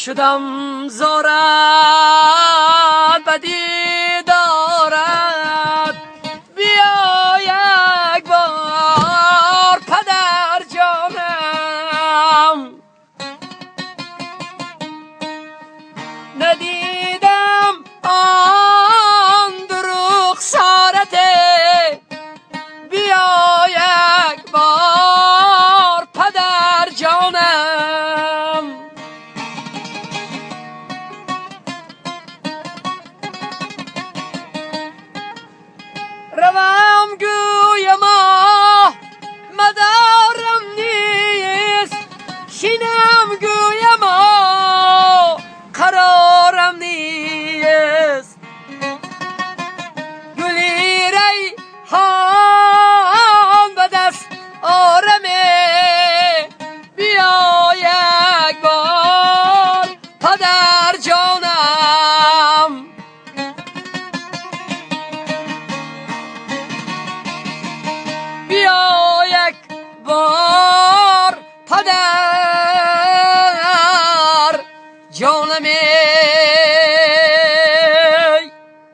شدم زارت بدی دارد، بیا یک بار پدر جانم. ندیدم آن دروغ سارته، بیا یک بار پدر جانم. روم گویم مدارم نیست، شینم گویم قرارم نیست. گلی ریحان به دست آرمه، بیا یک بار پدر جانم. بیا یک بار پدر